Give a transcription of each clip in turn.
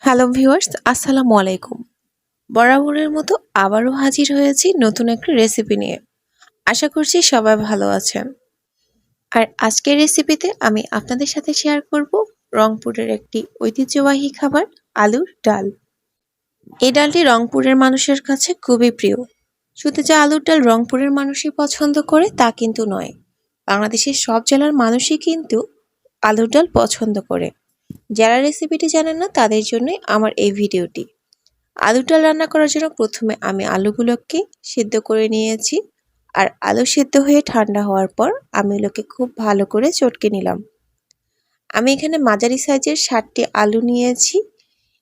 Hello viewers, আসসালামু আলাইকুম। বরাবরের মতো আবারও হাজির হয়েছি নতুন একটা রেসিপি নিয়ে। আশা করছি সবাই ভালো আছেন। আর আজকের রেসিপিতে আমি আপনাদের সাথে শেয়ার করব রংপুরের একটি ঐতিহ্যবাহী খাবার, আলুর ডাল। এই ডালটি রংপুরের মানুষের কাছে খুবই প্রিয়। শুধু যে আলুর ডাল রংপুরের মানুষই পছন্দ করে তা কিন্তু নয়। বাংলাদেশের সব জেলার মানুষই কিন্তু আলুর ডাল পছন্দ করে। যারা রেসিপিটি জানেন না তাদের জন্যই আমার এই ভিডিওটি। আলুর ডাল রান্না করার জন্য প্রথমে আমি আলুগুলোকে সিদ্ধ করে নিয়েছি। আর আলু সিদ্ধ হয়ে ঠান্ডা হওয়ার পর আমি এগুলোকে খুব ভালো করে চটকে নিলাম। আমি এখানে মাঝারি সাইজের 60টি আলু নিয়েছি।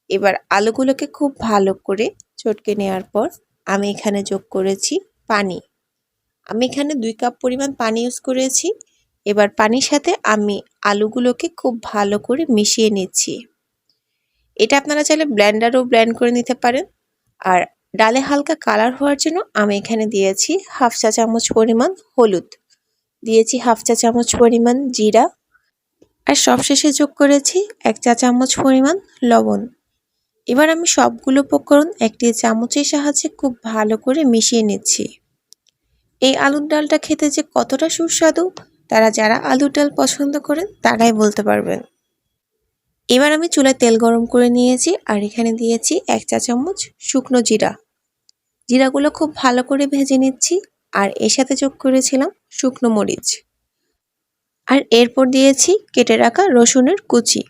এবার আলুগুলোকে খুব ভালো করে চটকে নেওয়ার পর আমি এখানে যোগ করেছি পানি। আমি এখানে 2 কাপ পরিমাণ পানি ইউজ করেছি। এবার পানির সাথে আমি আলুগুলোকে খুব ভালো করে মিশিয়ে নিচ্ছি। এটা আপনারা চাইলে ব্লেন্ডারও ব্লেন্ড করে নিতে পারেন। আর ডালে হালকা কালার হওয়ার জন্য আমি এখানে দিয়েছি হাফ চা চামচ পরিমাণ হলুদ, দিয়েছি হাফ চা চামচ পরিমাণ জিরা, আর সবশেষে যোগ করেছি 1 চা চামচ পরিমাণ লবণ। এবার আমি সবগুলো উপকরণ একটি চামচের সাহায্যে খুব ভালো করে মিশিয়ে নিচ্ছি। এই আলুর ডালটা খেতে যে কতটা সুস্বাদু যারা আলুর ডাল পছন্দ করেন তারাই বলতে পারবেন। এবার আমি চুলায় তেল গরম করে নিয়েছি আর এখানে দিয়েছি 1 চা চামচ শুকনো জিরা। জিরাগুলো খুব ভালো করে ভেজে নিচ্ছি। আর এর সাথে যোগ করেছিলাম শুকনো মরিচ। আর এরপর দিয়েছি কেটে রাখা রসুনের কুচি।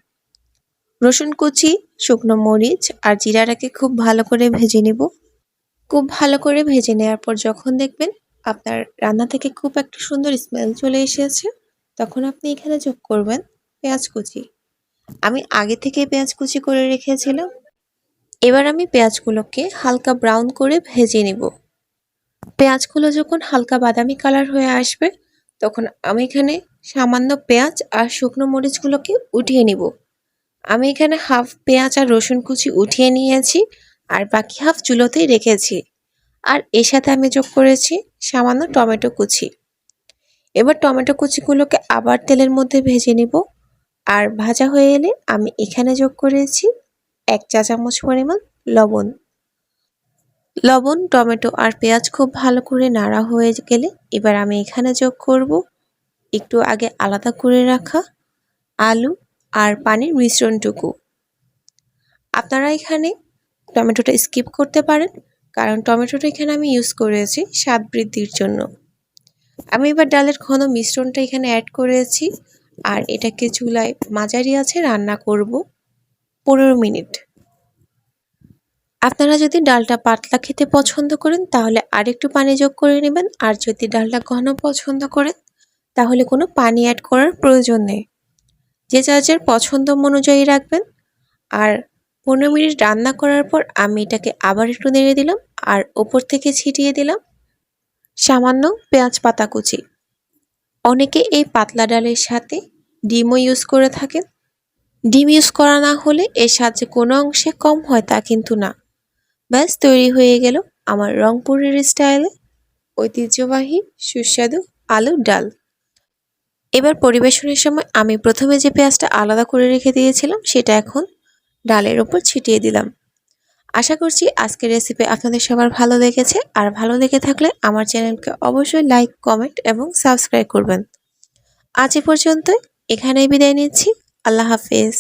রসুন কুচি, শুকনো মরিচ আর জিরাটাকে খুব ভালো করে ভেজে নিব। খুব ভালো করে ভেজে নেওয়ার পর যখন দেখবেন আপনার রান্না থেকে খুব একটা সুন্দর স্মেল চলে এসেছে, তখন আপনি এখানে যোগ করবেন পেঁয়াজ কুচি। আমি আগে থেকে পেঁয়াজ কুচি করে রেখেছিলাম। এবার আমি পেঁয়াজগুলোকে হালকা ব্রাউন করে ভেজে নিব। পেঁয়াজগুলো যখন হালকা বাদামি কালার হয়ে আসবে তখন আমি এখানে সামান্য পেঁয়াজ আর শুকনো মরিচগুলোকে উঠিয়ে নিব। আমি এখানে হাফ পেঁয়াজ আর রসুন কুচি উঠিয়ে নিয়েছি আর বাকি হাফ চুলোতেই রেখেছি। আর এর সাথে আমি যোগ করেছি সামান্য টমেটো কুচি। এবার টমেটো কুচিগুলোকে আবার তেলের মধ্যে ভেজে নিব। আর ভাজা হয়ে এলে আমি এখানে যোগ করেছি 1 চা চামচ পরিমাণ লবণ। লবণ, টমেটো আর পেঁয়াজ খুব ভালো করে নাড়া হয়ে গেলে এবার আমি এখানে যোগ করব একটু আগে আলাদা করে রাখা আলু আর পানির মিশ্রণটুকু। আপনারা এখানে টমেটোটা স্কিপ করতে পারেন, কারণ টমেটোটা এখানে আমি ইউজ করেছি স্বাদ বৃদ্ধির জন্য। আমি এবার ডালের ঘন মিশ্রণটা এখানে অ্যাড করেছি আর এটাকে চুলায় মাঝারি আঁচে রান্না করব 15 মিনিট। আপনারা যদি ডালটা পাতলা খেতে পছন্দ করেন তাহলে আরেকটু পানি যোগ করে নেবেন, আর যদি ডালটা ঘন পছন্দ করেন তাহলে কোনো পানি অ্যাড করার প্রয়োজন নেই। যে যার পছন্দ অনুযায়ী রাখবেন। আর 15 মিনিট রান্না করার পর আমি এটাকে আবার একটু নেড়ে দিলাম আর ওপর থেকে ছিটিয়ে দিলাম সামান্য পেঁয়াজ পাতা কুচি। অনেকে এই পাতলা ডালের সাথে ডিমও ইউজ করে থাকেন। ডিম ইউজ করা না হলে এর সাথে কোনো অংশে কম হয় তা কিন্তু না। ব্যাস তৈরি হয়ে গেল আমার রংপুরের স্টাইলে ঐতিহ্যবাহী সুস্বাদু আলুর ডাল। এবার পরিবেশনের সময় আমি প্রথমে যে পেঁয়াজটা আলাদা করে রেখে দিয়েছিলাম সেটা এখন ডালের ওপর ছিটিয়ে দিলাম। আশা করছি আজকের রেসিপি আপনাদের সবার ভালো লেগেছে। আর ভালো লেগে থাকলে আমার চ্যানেলকে অবশ্যই লাইক, কমেন্ট এবং সাবস্ক্রাইব করবেন। আজ এ পর্যন্তই, এখানেই বিদায় নিচ্ছি। আল্লাহ হাফেজ।